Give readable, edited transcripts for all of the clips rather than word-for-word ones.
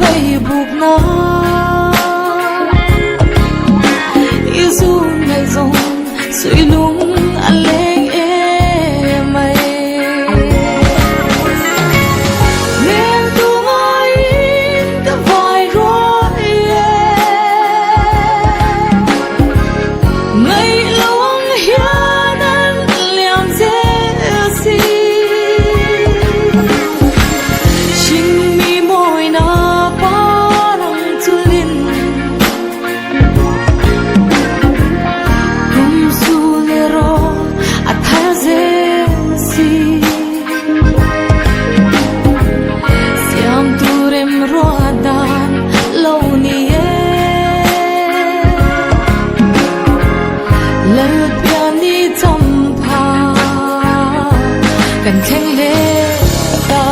bay buộc na izu ngày rong suy lung anh lên em mày nên tu mai cái vài rồi ngày long hiền anh liang dễ gì chính mi môi na pa răng tu linh kum su le ro a tha dễ gì siam tu rem ro dan lâu ni lỡ bia ni chăm pha cần khen lệ ta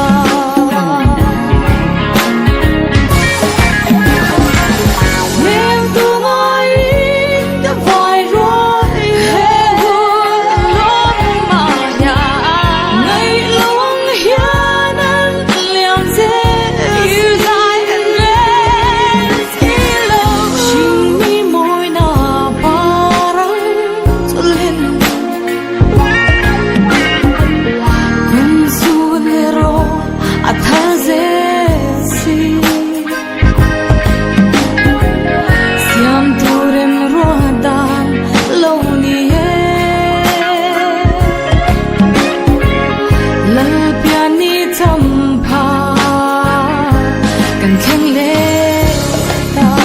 nên tu mai đã vài rồi hết lối mà nhà ngày long hiền anh liang dễ yêu dài anh lên lâu chính mi môi na parang tulin kum su le ro a tha dễ si siam tu rem ro dan lâu ni lỡ bia ni chăm pha cần khen lệ ta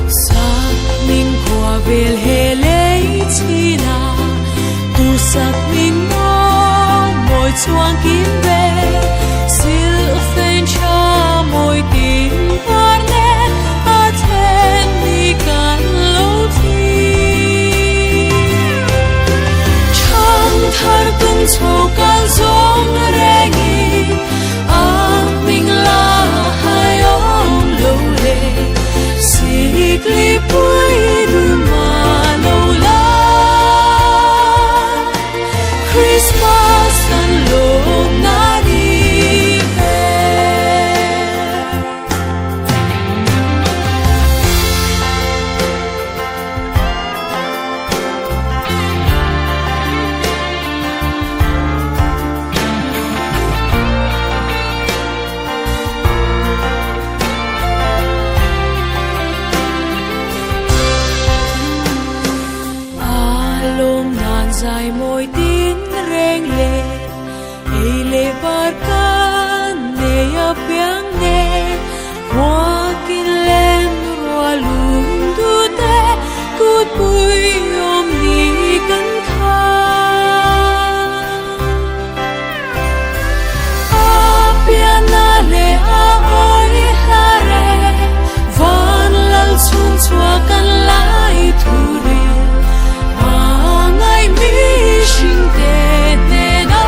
sắc minh qua về hệ lễ chi na tu sắc minh nó môi choang kín về sil phen cha môi tim par net a then ni kan lâu thi chang thar tung chau kan zong rengi a minh la hai ong lâu lệ Sikli pui du ma lâu la Christmas an lo na đi về alom nan dài môi tin reng lệ ei lệ bar kan ne a piang ne hoa kin lem roa lum du te cút bụi ôm ni căn kha a piana le a oi ha re van lal chun chua kan lai thu ri ngày mi sinh tê tê na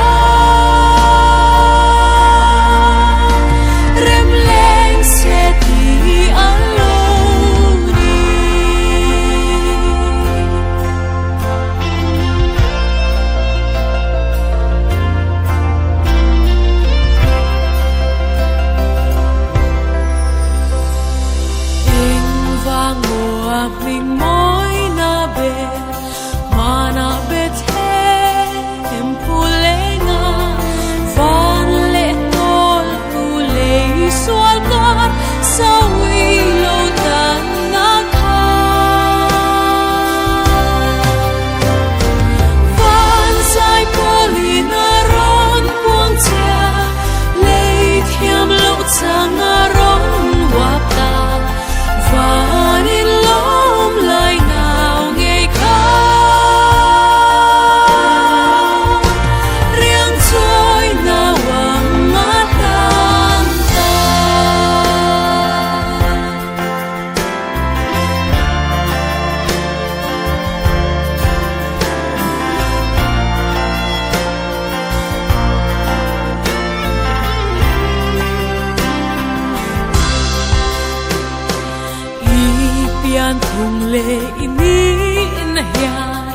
lệ ini inhian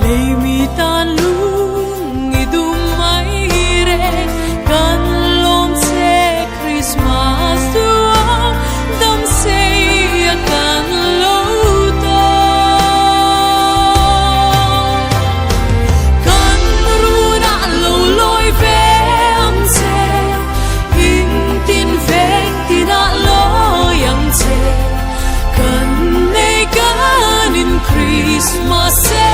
lei mi tan lung idum mai re kan lom se Christmas tu dam se kan lo to kan ru na lo loi ve am se in tin ve tin na lo yang se kan nei kan in Christmas se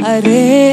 Hãy subscribe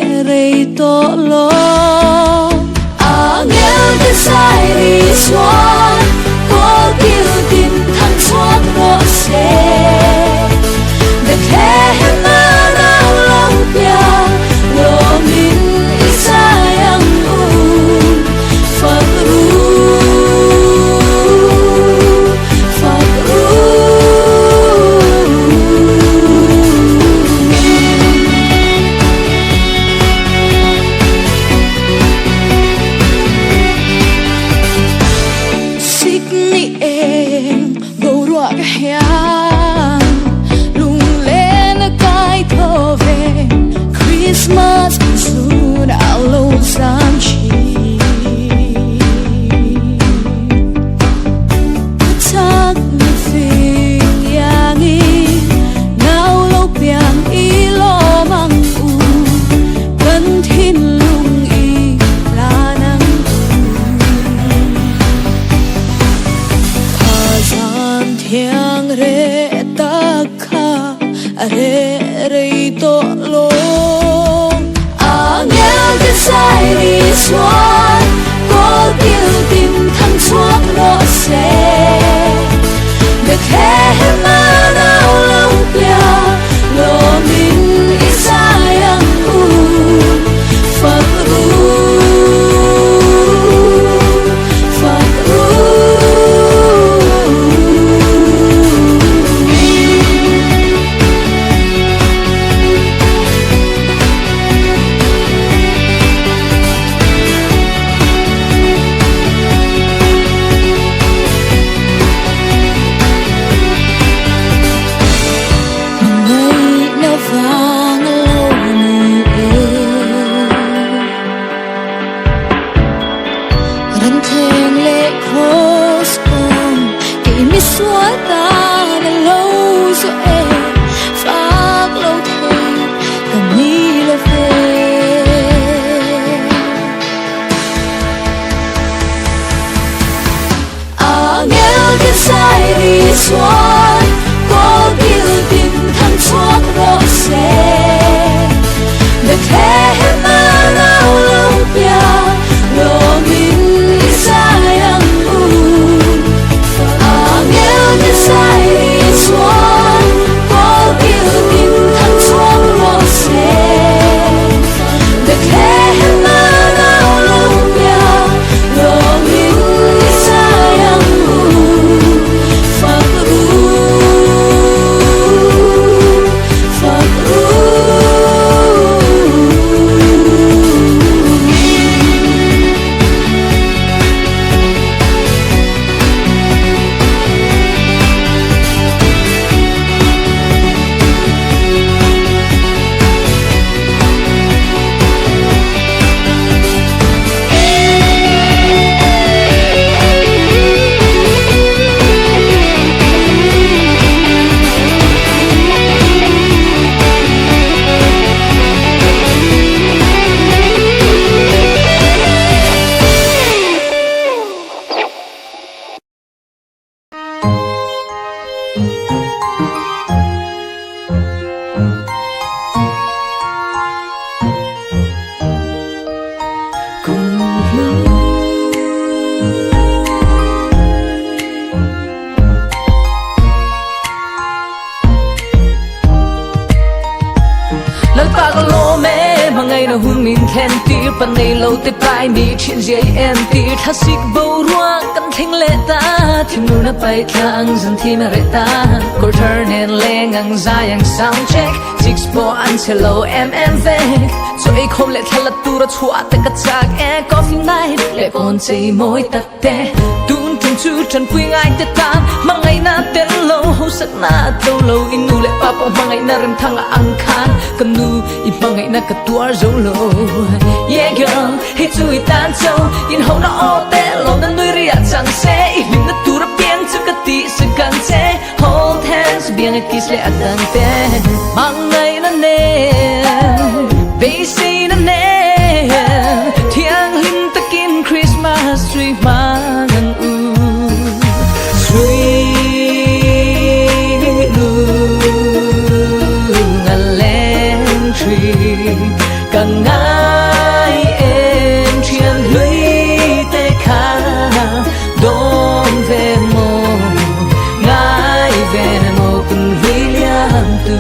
hen tir pan nei lo te pai ni chin je en tir tha sik bo ruwa kan thing le ta thim nu na pai thang zan thi ma re ta kor turn en leng ang zayang sound check six po an hello ve so e khom le thala tu ra chua te ka chak e coffee night le kon chei moi tak te tun tung chu chan quy ngai te ta mangai na ten lo ho sak na to lo inu le pa pa mangai na rem thang ang khan kanu I mangai na ka tuar zo lo yeah girl hey chu I tan chau in ho na o te lo na nui ria chang se I lim na tu ra piang chu ka ti se kan che hold hands biang a kiss le atang te mangai na ne they say na ne thiang lim takin Christmas tree mangang u sweet lu ngaleng tree kan ngai em thiang lui te kha don ve mo ngai ve mo kun William tu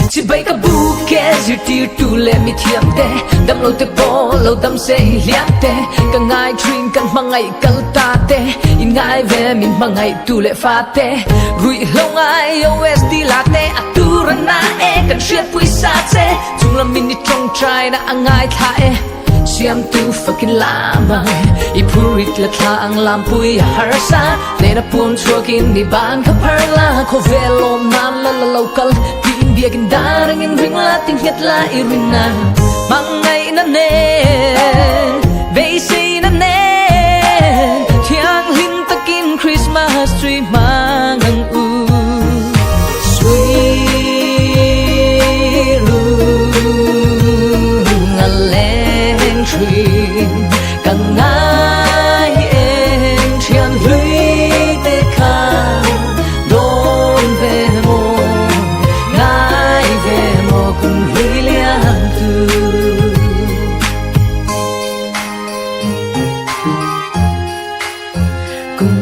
chỉ bay cả bouquet dư tiêu tu le mi thiam te đam lâu te po lâu đam se liam te cả ngày dream kan mangai kal ta te in ngai ve min mangai tu le fa te rui lâu ngai OST la te atura na e kan shit pui sa te chung la min ni trong trai na angai tha e siam tu fucking lama I purit la tha ang lampui harsa le na pun chuakin ni ban ka parla ko velo man la local biagin darang in ring la tinghet la irina mangai na ne they say na ne thiang lim takin Christmas tree mangang u sweet lu ngaleng tree kang ngai en thiang lui te kha don ve mo kun William tu kun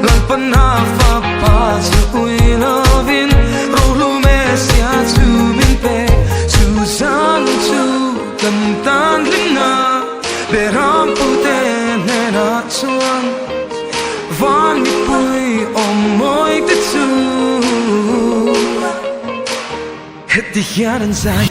lalpan na fa pa zu ui lovin rolu me sia tu min pe tu san tu tam tan lina beram pute ne na chuan van mi pui om moi te tu het die jaren zijn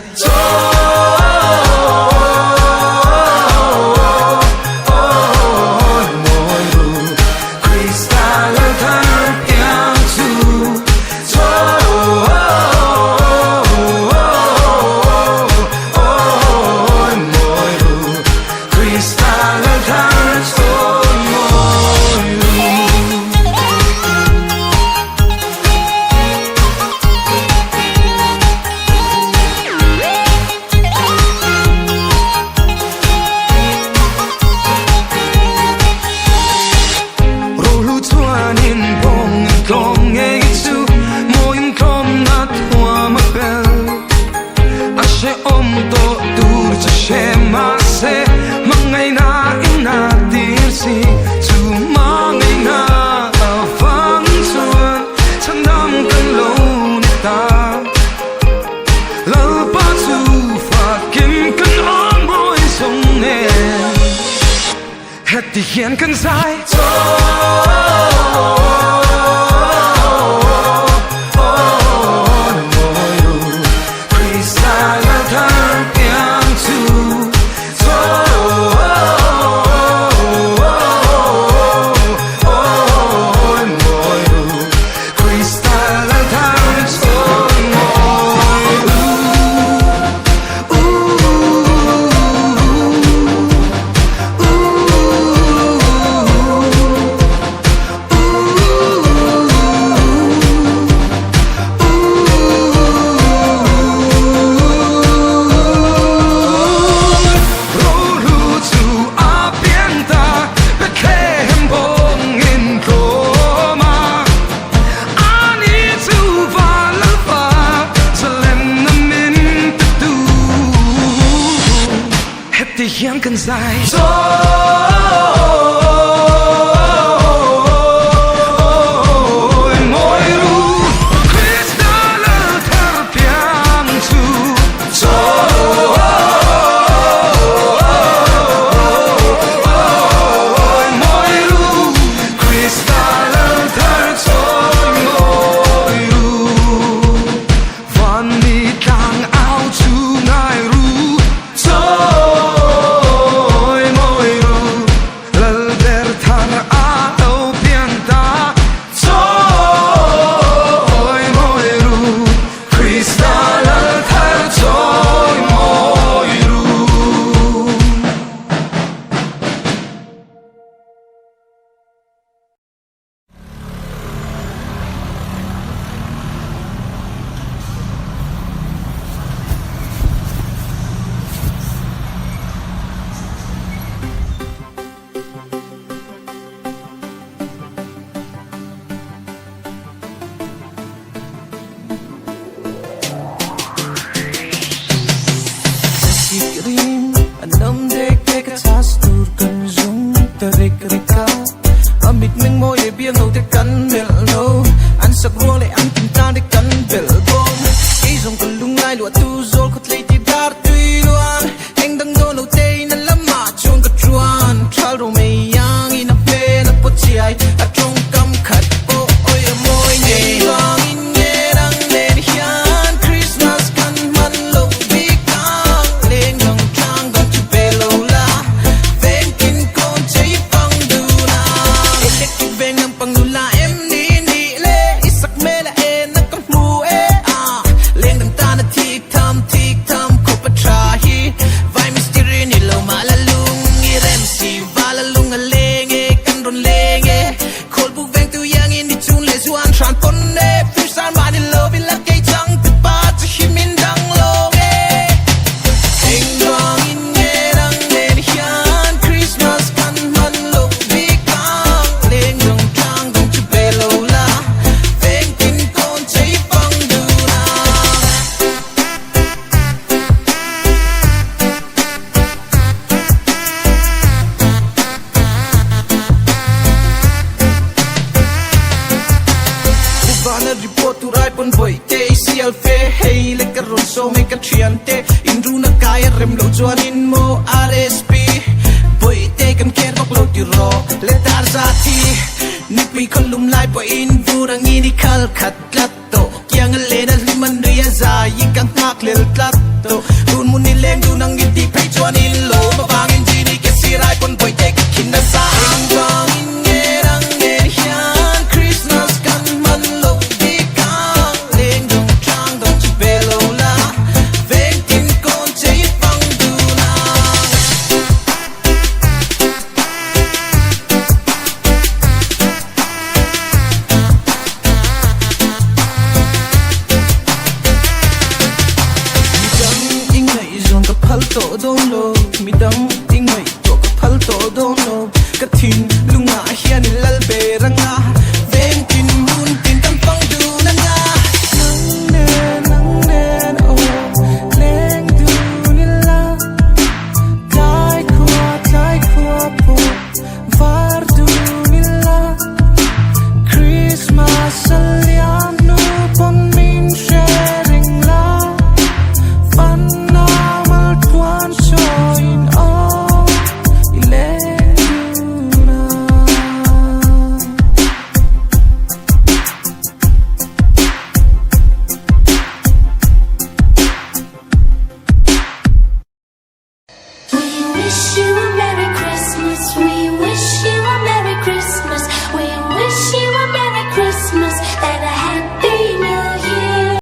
die geen kan zijn. Yang kan sai me ka triante in ru na kaya rem lo chuan in mo RSP boy te kan ker bok lo ti ro le tar za ti ni pi kolum lai po in burang ini kal khat lat to kyang le na liman ria za yin kan mak le lat to dun mun ni leng du nang ti pe chuan in lo ma bang in ji ni ke sirai pon boy te kin na sa ang